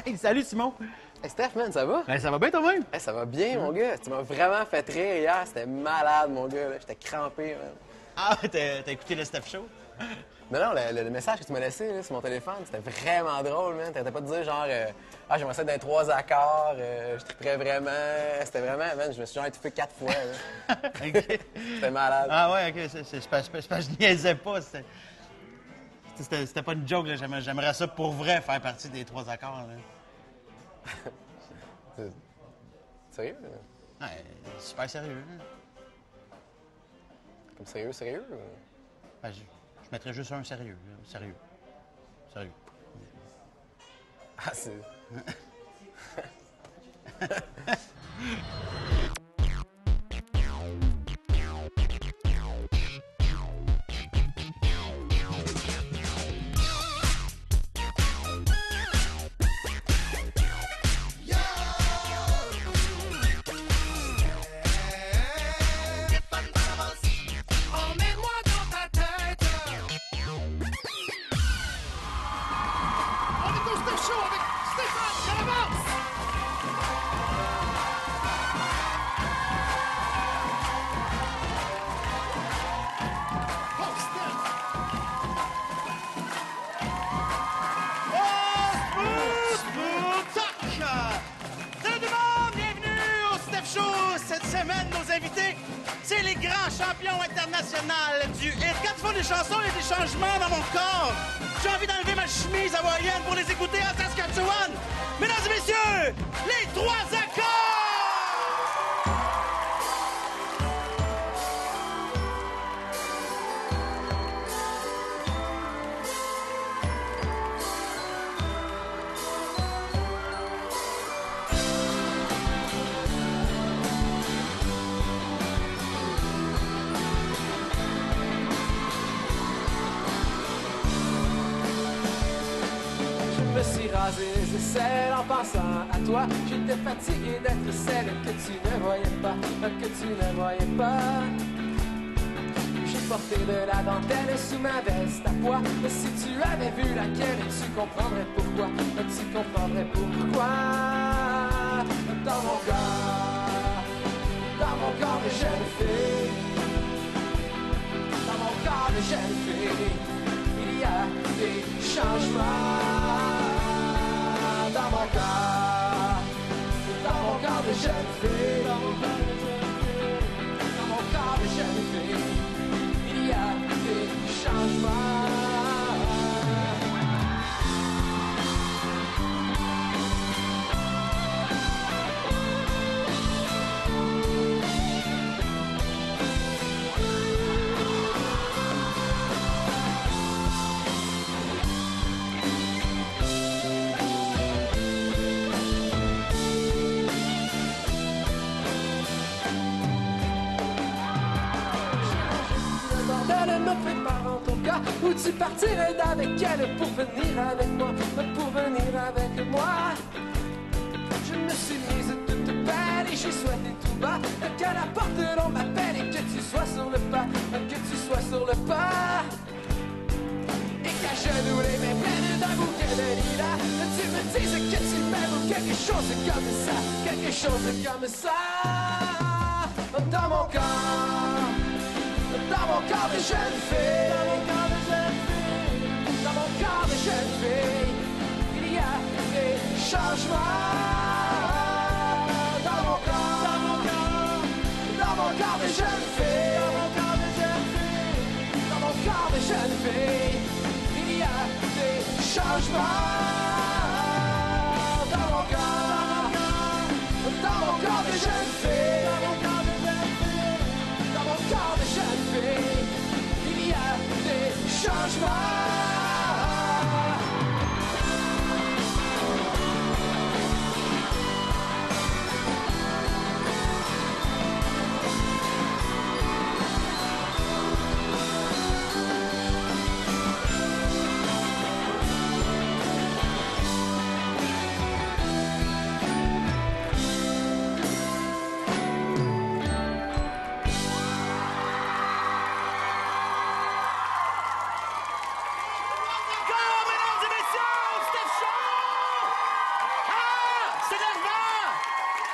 Hey, salut Simon! Hey Steph, man, ça va? Ben, ça va bien toi-même? Hey, ça va bien, mon gars. Tu m'as vraiment fait rire hier. C'était malade, mon gars. J'étais crampé, man. Ah, t'as écouté le Steph Show? Non, le message que tu m'as laissé là, sur mon téléphone, c'était vraiment drôle, man. T'arrêtais pas de dire genre, j'aimerais ça dans 3 accords, je triperais vraiment. C'était vraiment, man, je me suis genre étouffé 4 fois, là. OK. C'était malade. Ah ouais, OK, c'est pas je niaisais pas. C'était pas une joke, là. J'aimerais ça pour vrai faire partie des 3 accords, là. Sérieux? Ouais, super sérieux, là. Comme sérieux, sérieux? Ben, je mettrais juste un sérieux, là. Sérieux. Sérieux. Ah, c'est... Emmène-moi dans ta tête. On est au Steph Show avec Stéphane Calavance. Oh, Steph. Salut tout le monde! Bienvenue au Steph Show! Cette semaine, nos invités, c'est les grands champions internationaux du hit. Quand ils font des chansons, il y a des changements dans mon corps. J'ai envie d'enlever ma chemise hawaïenne pour les écouter en Saskatchewan. Mesdames et messieurs, les 3 accords! Je me suis rasé les aisselles en pensant à toi. J'étais fatigué d'être celle que tu ne voyais pas, que tu ne voyais pas. J'ai porté de la dentelle sous ma veste à pois. Mais si tu avais vu laquelle, tu comprendrais pourquoi. Tu comprendrais pourquoi. Dans mon corps de jeune fille, dans mon corps de jeune fille, il y a des changements. Dans mon corps de jeune fille, dans mon corps de jeune fille, il y a des changements. Ne me prépare en ton cas où tu partirais avec elle pour venir avec moi, pour venir avec moi. Je me suis mise toute belle et j'ai souhaité tout bas que la porte de l'on m'appelle et que tu sois sur le pas, que tu sois sur le pas. Et qu'à genoux les mains pleines d'un bouquet de lilas, tu me dises que tu m'aimes ou quelque chose comme ça, quelque chose comme ça. Dans mon corps. Dans mon corps de jeune fille, dans mon corps de jeune fille, il y a des changements. Dans mon corps de jeune fille, dans mon corps de jeune fille, il y a des changements. Dans mon corps de jeune fille. Dans mon corps de jeune fille, il y a des changements.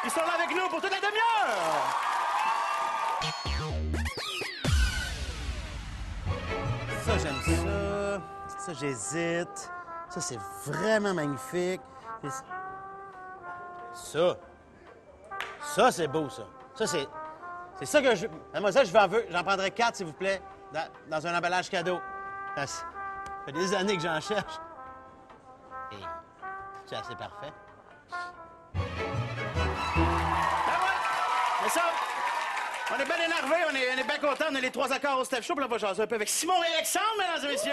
Ils sont là avec nous pour toute la demi-heure. Ça, j'aime ça. Ça, j'hésite. Ça, c'est vraiment magnifique. Ça. Ça, c'est beau, ça. Ça, c'est ça que je... Mademoiselle, j'en prendrais 4, s'il vous plaît, dans un emballage cadeau. Ça fait des années que j'en cherche. Et c'est assez parfait. Ben ouais! C'est ça! On est bien énervés, on est bien contents. On a les 3 accords au Steph Show. Puis là, on va jaser un peu avec Simon et Alexandre, mesdames et messieurs.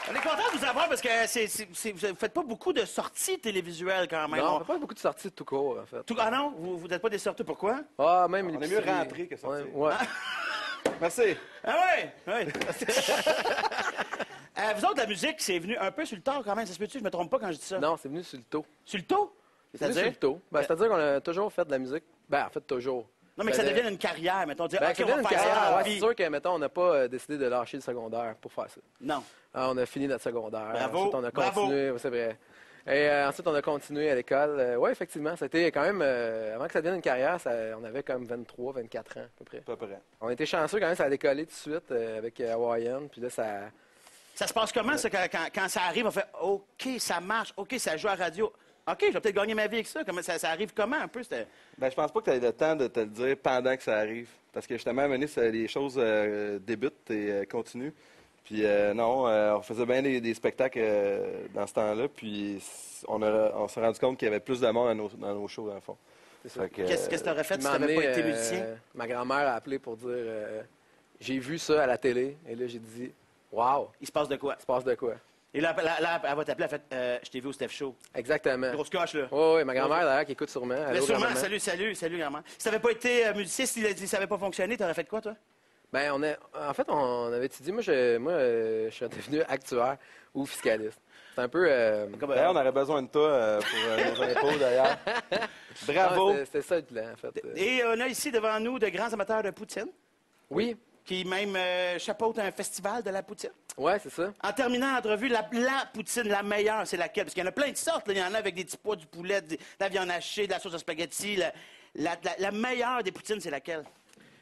On est content de vous avoir parce que vous ne faites pas beaucoup de sorties télévisuelles quand même. Non, on fait pas beaucoup de sorties de tout court, en fait. Ah non? Vous n'êtes pas des sorties, pourquoi? Ah, même On est mieux rentrer que sortir. Ouais. Merci. Ah ouais? Oui. Vous autres, la musique, c'est venu un peu sur le tard quand même. Ça se peut-tu? Je me trompe pas quand je dis ça. Non, c'est venu sur le tôt. Sur le tôt? C'est venu sur le tôt. Ben, c'est-à-dire qu'on a toujours fait de la musique. Ben, en fait, toujours. Non, mais que ça devienne une carrière, mettons. Dire, Ben, OK, ça on devient va une faire ça carrière. dans la Ouais, vie. c'est sûr que, mettons, on n'a pas décidé de lâcher le secondaire pour faire ça. Non. On a fini notre secondaire. Bravo, Ensuite, on a bravo. continué, ouais, c'est vrai. Et ensuite, on a continué à l'école. Oui, effectivement, c'était quand même... avant que ça devienne une carrière, on avait comme 23, 24 ans, à peu près. À peu près. On était chanceux quand même, ça a décollé tout de suite avec Hawaiian. Puis là, ça... Ça se passe comment, ça, quand ça arrive, on fait OK, ça marche, OK, ça joue à la radio. OK, je vais peut-être gagner ma vie avec ça. Comment, ça arrive comment, un peu? Ben, je pense pas que tu aies le temps de te le dire pendant que ça arrive. Parce que justement, à un moment donné, les choses débutent et continuent. Puis non, on faisait bien des spectacles dans ce temps-là. Puis on s'est rendu compte qu'il y avait plus de monde dans nos shows, dans le fond. Qu'est-ce que tu aurais fait si tu m'emmener, n'avais pas été musicien? Ma grand-mère a appelé pour dire j'ai vu ça à la télé. Et là, j'ai dit wow, Il se passe de quoi? il se passe de quoi? Et là, elle va t'appeler, elle fait je t'ai vu au Steph Show. Exactement. Grosse coche, là. Oui, ma grand-mère, d'ailleurs, qui écoute sûrement. Mais Allô, sûrement, grand-maman. salut, grand-mère. Si t'avais pas été musicien, si ça n'avait pas fonctionné, t'aurais fait quoi, toi? Ben, en fait, on avait étudié. Moi, je suis devenu actuaire ou fiscaliste. C'est un peu... D'ailleurs, on aurait besoin de toi pour nos impôts, d'ailleurs. Bravo! C'était ça le plan, en fait. Et on a ici devant nous de grands amateurs de poutine, Oui, qui même chapeautent un festival de la poutine. ouais, c'est ça. En terminant l'entrevue, la poutine, la meilleure, c'est laquelle? Parce qu'il y en a plein de sortes. Là. Il y en a avec des petits pois, du poulet, de la viande hachée, de la sauce à spaghetti. La meilleure des poutines, c'est laquelle?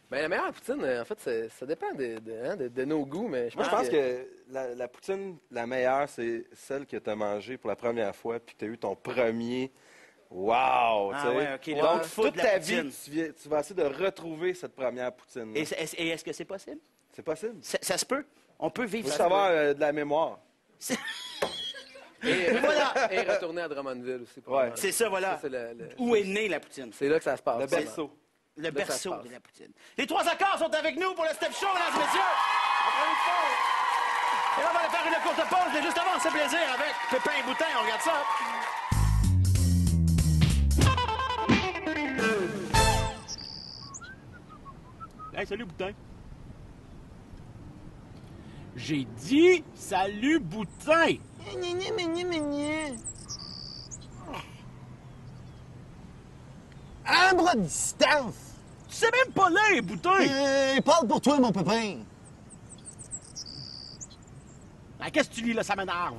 Ben, la meilleure poutine, en fait, ça dépend de nos goûts, mais Moi, je pense que la poutine, la meilleure, c'est celle que tu as mangée pour la première fois puis que tu as eu ton premier wow! Ah tu sais. ouais, OK, le Donc, foot toute de la ta poutine. vie, tu vas essayer de retrouver cette première poutine. Et est-ce que c'est possible? C'est possible. Ça se peut? On peut Il vivre faut ça. savoir de la mémoire. Et, Voilà. et retourner à Drummondville aussi. Ouais. C'est ça, voilà. Ça, c'est Où est née la poutine? c'est là que ça se passe. Le berceau. Le ça se berceau passe. de la poutine. Les 3 accords sont avec nous pour le Step Show, mesdames et messieurs. Et là, on va aller faire une courte pause, mais juste avant, c'est plaisir avec Pépin et Boutin. On regarde ça. Hey, salut, Boutin. J'ai dit salut, Boutin. Un bras de distance! Tu sais même pas lire, Boutin. Parle pour toi, mon pépin! Ah, qu'est-ce que tu lis là, ça m'énerve.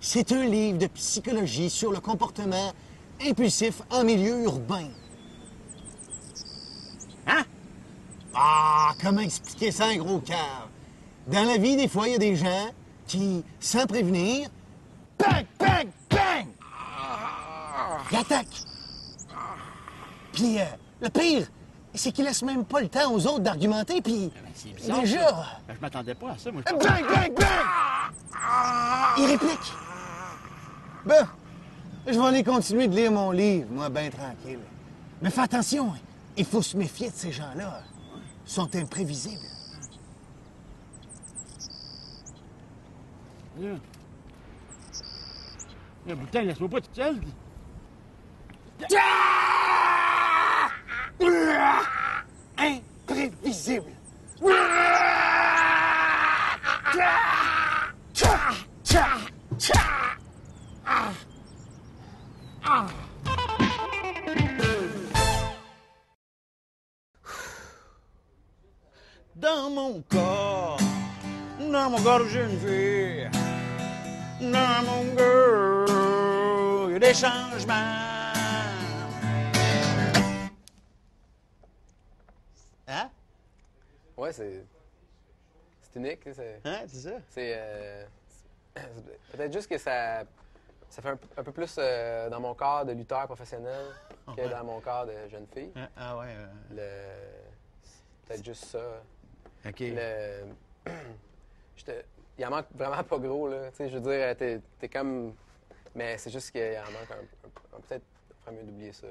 C'est un livre de psychologie sur le comportement impulsif en milieu urbain. Hein? Ah, comment expliquer ça, un gros cœur? Dans la vie, des fois, il y a des gens qui, sans prévenir, bang, bang, bang! Ils attaquent. Puis, le pire, c'est qu'ils laissent même pas le temps aux autres d'argumenter, puis C'est bizarre. déjà, ça. Ben, je m'attendais pas à ça, moi. Je pensais- bang, bang, bang! Ils répliquent. Ben, je vais aller continuer de lire mon livre, moi, bien tranquille. Mais fais attention, il faut se méfier de ces gens-là. Ils sont imprévisibles. Boutin, laisse-moi pas tout seul. Imprévisible. Dans mon corps, j'ai une vie. Non, mon girl, il y a des changements. Hein? Ouais, c'est unique. C'est Hein, c'est ça? c'est peut-être juste que ça fait un peu plus dans mon corps de lutteur professionnel que dans mon corps de jeune fille. Ah ouais. C'est peut-être juste ça. OK. Il en manque vraiment pas gros, là. Tu sais, je veux dire, t'es comme... Mais c'est juste qu'il en manque un peut-être, il ferait mieux d'oublier ça.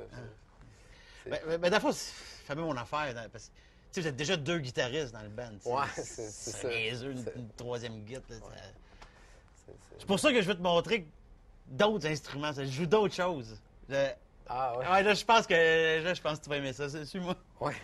Ben, d'abord, ça fait bien mon affaire. Parce que, tu sais, vous êtes déjà 2 guitaristes dans le band. T'sais. Ouais, c'est ça. Niaiseux, une troisième guitare. C'est pour ça que je veux te montrer d'autres instruments. Je joue d'autres choses. Ah ouais? Ouais, là, je pense que tu vas aimer ça. Suis-moi. Ouais.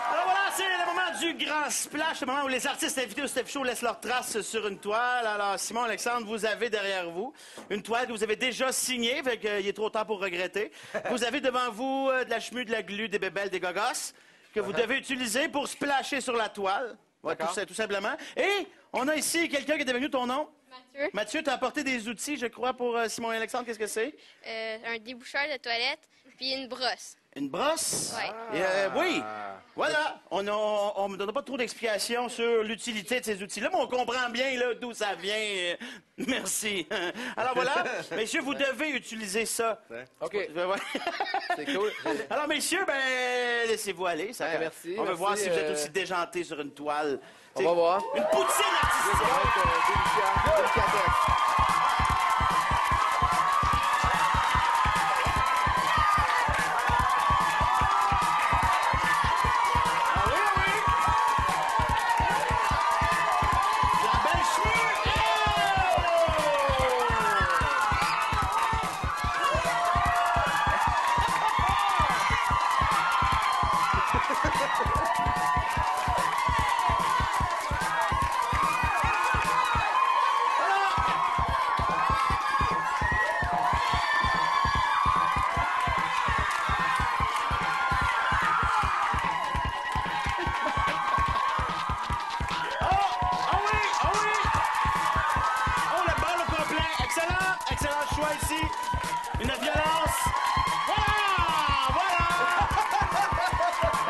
Alors voilà, c'est le moment du grand splash, le moment où les artistes invités au Steph Show laissent leurs traces sur une toile. Alors, Simon, Alexandre, vous avez derrière vous une toile que vous avez déjà signée, fait qu'il est trop tard pour regretter. Vous avez devant vous de la chemue, de la glu, des bébelles, des gogosses que vous devez utiliser pour splasher sur la toile. Ouais, tout simplement. Et on a ici quelqu'un qui est devenu ton nom. Mathieu. Mathieu, tu as apporté des outils, je crois, pour Simon et Alexandre. Qu'est-ce que c'est? Un déboucheur de toilette, puis une brosse. Une brosse? Ouais. Et, oui. Voilà. On ne me donne pas trop d'explications sur l'utilité de ces outils-là, mais on comprend bien là, d'où ça vient. Merci. Alors voilà, messieurs, vous devez utiliser ça. OK. Ouais. C'est cool. Alors, messieurs, ben, laissez-vous aller. Ça, merci. On veut Merci, voir si vous êtes aussi déjantés sur une toile. On va voir. Une poutine artistique. Excellent choix ici. Une violence. Voilà.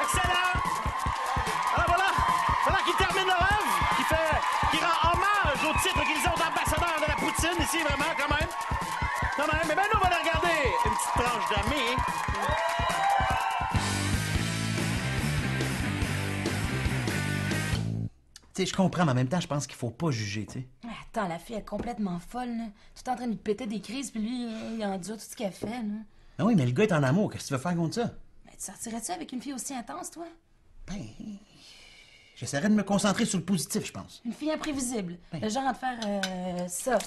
Excellent. Alors voilà qu'il termine leur œuvre, qui rend hommage au titre qu'ils ont d'ambassadeur de la poutine ici, vraiment, quand même. Mais ben nous, on va aller regarder une petite tranche d'amis. Tu sais, je comprends, mais en même temps, je pense qu'il faut pas juger, tu sais. Attends, la fille est complètement folle, là. Tout en train de lui péter des crises, puis lui, il endure tout ce qu'elle fait, là. Ah oui, mais le gars est en amour. Qu'est-ce que tu veux faire contre ça? Mais tu sortirais-tu avec une fille aussi intense, toi? Ben, j'essaierais de me concentrer sur le positif, je pense. Une fille imprévisible. Le genre à te faire ça.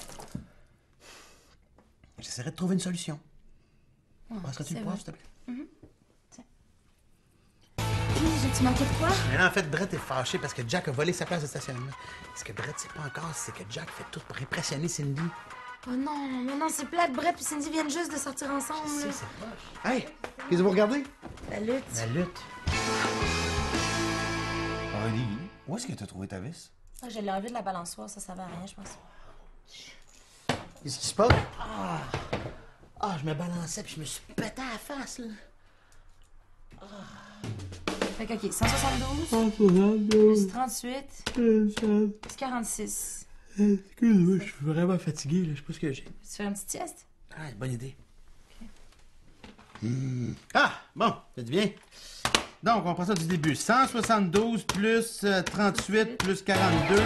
J'essaierais de trouver une solution. Passerais-tu le poivre, s'il te plaît? J'ai-tu manqué de quoi? Mais là, en fait, Brett est fâché parce que Jack a volé sa place de stationnement. Ce que Brett sait pas encore, c'est que Jack fait tout pour impressionner Cindy. Oh non, c'est plate. Brett et Cindy viennent juste de sortir ensemble. Je sais, là. c'est poche. Hey, qu'est-ce que vous regardez? La lutte. La lutte. Aurélie, où est-ce que t'as trouvé ta vis? Ah, je l'ai enlevé de la balançoire, ça servait à rien, je pense. Qu'est-ce qui se passe? Je me balançais puis je me suis pété à la face, là. Fait que, OK, 172. Plus 38. Plus 46. Excuse-moi, je suis vraiment fatigué, là. Je sais pas ce que j'ai. Tu fais une petite sieste? Ah, bonne idée. Ah, bon, ça dit bien. Donc, on prend ça du début. 172 plus 38 plus 42.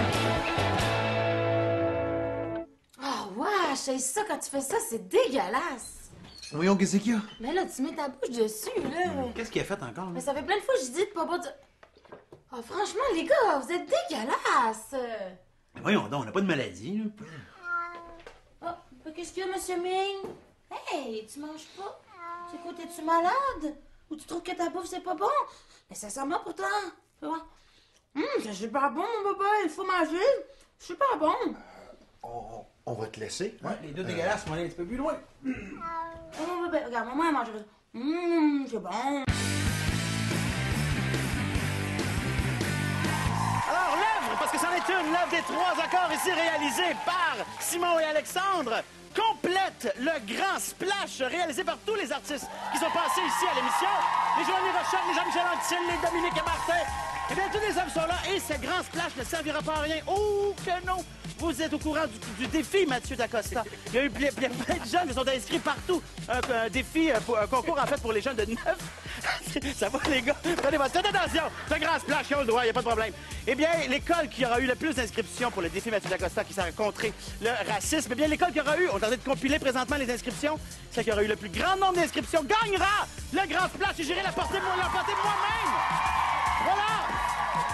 Oh, wesh, c'est ça, quand tu fais ça, c'est dégueulasse. Voyons, qu'est-ce qu'il y a? Mais là, tu mets ta bouche dessus, là. Qu'est-ce qu'il a fait encore, là? Mais ça fait plein de fois que je dis de pas boire du... Oh, franchement, les gars, vous êtes dégueulasses. Mais voyons donc, on n'a pas de maladie, là. Oh, qu'est-ce qu'il y a, monsieur Ming? Hey, tu manges pas? C'est quoi, t'es-tu malade? Ou tu trouves que ta bouffe, c'est pas bon? Mais ça sent bon pourtant. Fais voir. C'est super bon, mon bébé, il faut manger. Super bon. On va te laisser. Ouais, les deux dégueulasses vont aller un petit peu plus loin. ben, regarde, maman, elle mange. C'est bon. Alors, l'œuvre, parce que c'en est une, l'œuvre des 3 accords ici réalisée par Simon et Alexandre, complète le grand splash réalisé par tous les artistes qui sont passés ici à l'émission. Les Joanie Rochette, les Jean-Michel Anctil, les Dominique et Martin. Eh bien, tous les hommes sont là et ce grand splash ne servira pas à rien. Oh, que non! Vous êtes au courant du défi Mathieu Dacosta. Il y a eu plein de jeunes qui sont inscrits partout. Un défi, un concours en fait pour les jeunes de 9. Ça va les gars? Prenez votre tête, attention! Le grand splash, ils ont le droit, il n'y a pas de problème. Eh bien, l'école qui aura eu le plus d'inscriptions pour le défi Mathieu Dacosta qui s'est contrer le racisme, eh bien, l'école qui aura eu, on est en train de compiler présentement les inscriptions, celle qui aura eu le plus grand nombre d'inscriptions gagnera le grand splash et j'irai l'emporter moi-même! Voilà!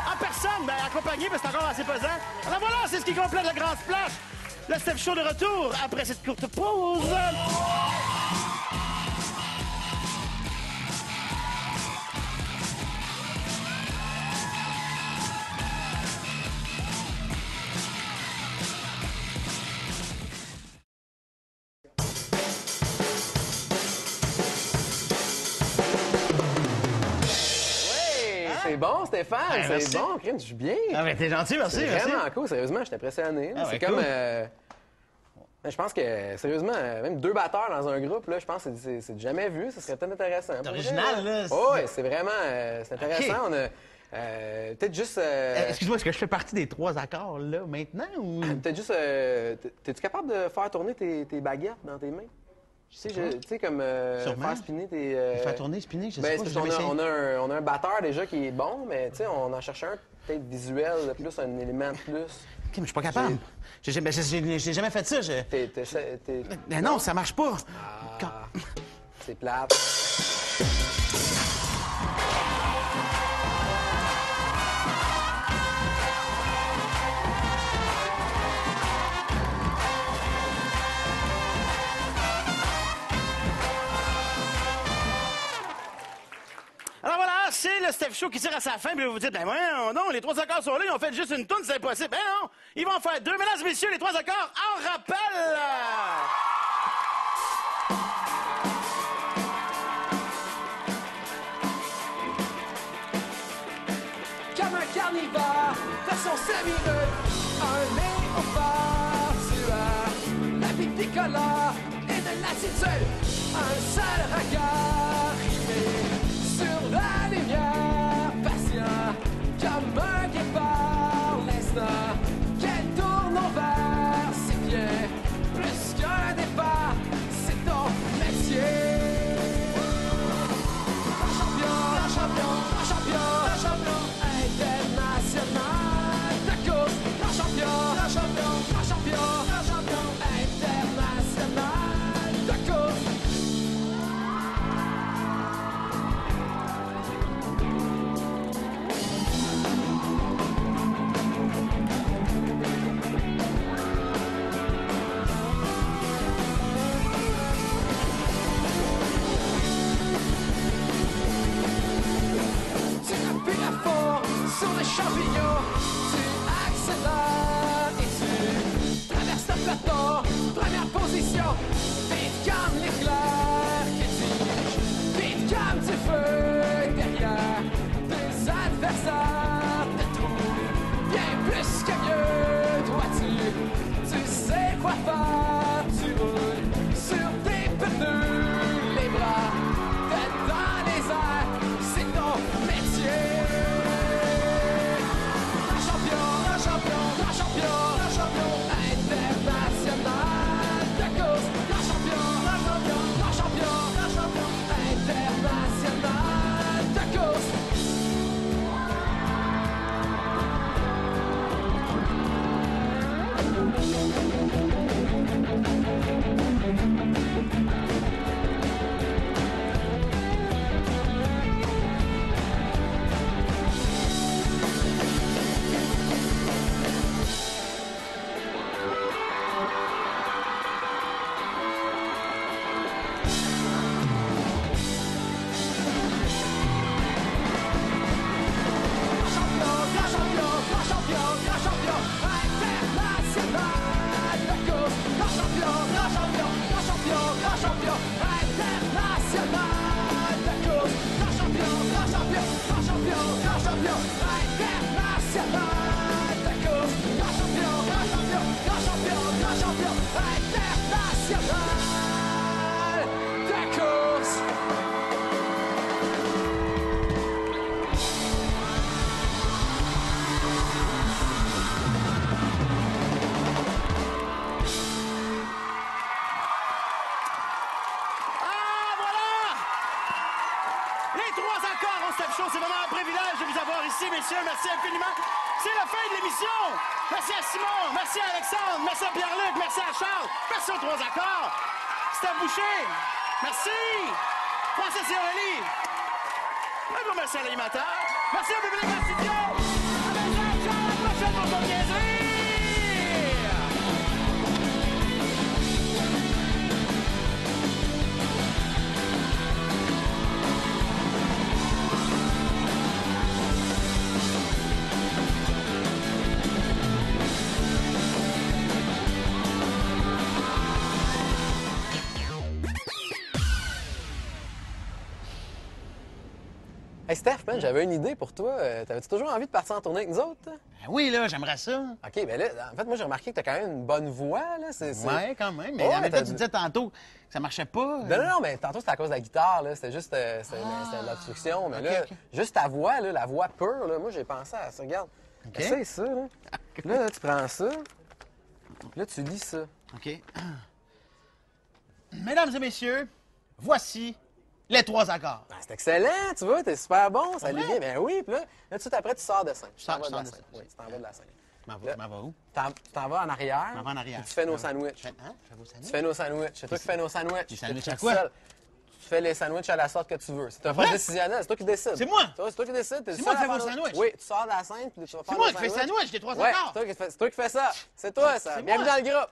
En personne, ben accompagné, mais c'est encore assez pesant. Alors voilà, c'est ce qui complète le grand splash. Le Steph Show de retour après cette courte pause. C'est bon, Stéphane, c'est merci. bon, Crime, tu joues bien. Ah, ben t'es gentil, merci, C'est merci. vraiment cool, sérieusement, je suis impressionné. Ah, c'est ben, comme. cool. Je pense que, sérieusement, même 2 batteurs dans un groupe, là, je pense que c'est jamais vu. Ça serait peut-être intéressant. C'est original, là. Oh, oui, c'est vraiment c'est intéressant. Ok. On a peut-être juste. Excuse-moi, est-ce que je fais partie des 3 accords, là, maintenant, ou... Peut-être juste. T'es-tu capable de faire tourner tes baguettes dans tes mains? Tu sais, comme faire spinner tes. Faire tourner, spinner, je sais Ben, pas, c'est j'ai parce jamais qu'on essayé. on a un batteur déjà qui est bon, mais tu sais, on en cherche un peut-être visuel, plus un élément de plus. OK, mais je suis pas capable. J'ai jamais fait ça. Mais non, ça marche pas. C'est plate. Alors voilà, c'est le Steph Show qui tire à sa fin. Puis vous vous dites, ben ouais, non, les 3 accords sont là, ils ont fait juste une toune, c'est impossible. Ben non, ils vont en faire 2. Mesdames et messieurs, les 3 accords en rappel. Comme un carnivore, façon semi-rude, un léopard, tu as la vie bicolore et de l'attitude, un seul regard rimé sur la lumière, patient comme un guépard, l'instant qu'elle tourne au vert, c'est bien plus qu'un départ, c'est ton métier. Un champion international de course. Un champion international de course. Tu appuies à fond sur les champignons, tu accélères et tu traverses le plateau, première position, vite comme l'éclair, que dis-je, vite comme du feu derrière tes adversaires, te trouvent bien plus que mieux, toi tu sais quoi faire, tu roules sur tes pneus, les bras tête dans les airs, c'est ton métier. Un champion international de course. champion international de course. C'est vraiment un privilège de vous avoir ici, messieurs. Merci infiniment. C'est la fin de l'émission. Merci à Simon, merci à Alexandre, merci à Pierre-Luc, merci à Charles, merci aux trois accords. Steph Boucher, merci. Francis et Aurélie. Un gros merci à l'animateur. Merci au public en studio. À la prochaine pour ton niaiserie. Hey Steph, man, j'avais une idée pour toi. T'avais-tu toujours envie de partir en tournée avec nous autres? Ben oui, là, j'aimerais ça. OK, ben là, en fait, moi, j'ai remarqué que t'as quand même une bonne voix, là. Ouais, quand même. Mais Ouais, en même temps, tu disais tantôt que ça marchait pas. Non, mais tantôt, c'était à cause de la guitare, là. C'était juste c'était l'obstruction. Mais là, juste ta voix, là, la voix pure, là, moi, j'ai pensé à ça. Regarde. Essaye ça, là. Là, tu prends ça. Là, tu lis ça. OK. Mesdames et messieurs, voici les trois accords. Ben, c'est excellent, tu vois, t'es super bon, ça lit bien. Ben oui, puis là, tout de suite après, tu sors de scène. Tu t'en vas de la scène. Oui, tu t'en vas de la scène. Je m'en vais où? Tu t'en vas en arrière. Je m'en vais en arrière. Puis tu fais nos sandwichs. Hein? Je fais vos sandwichs? Tu fais nos sandwichs. C'est toi qui fais nos sandwichs. Les sandwichs T'es à tout quoi? seul. Tu fais les sandwichs à la sorte que tu veux. C'est un choix décisionnel, c'est toi qui décides. C'est moi? C'est toi qui décides. C'est moi qui fais vos sandwichs? Oui, tu sors de la scène, puis tu vas faire C'est moi nos qui fais sandwichs. sandwich, j'ai trois Ouais, accords. c'est toi qui fais ça. C'est toi, ça. C'est Bienvenue moi. dans le groupe.